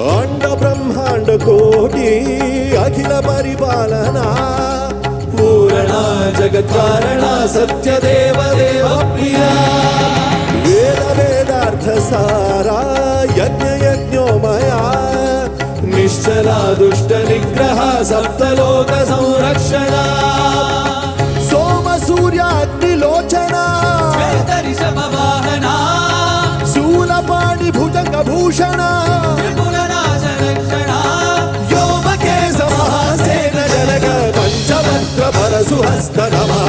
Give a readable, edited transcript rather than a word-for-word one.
अंड ब्रह्मांड कोटि अखिल परिपालना पूरणा जगत् कारणा सत्य देव देव प्रिया वेद वेदार्थ सारा यज्ञ यज्ञोमया निश्चला दुष्ट निग्रह सप्तलोक संरक्षणा सोम सूर्याग्निलोचना ऋषभवाहना शूलपाणि भुजंग भूषणा व्योमकेश महासेन जनक पंचमंत्र परशुहस्त नमः।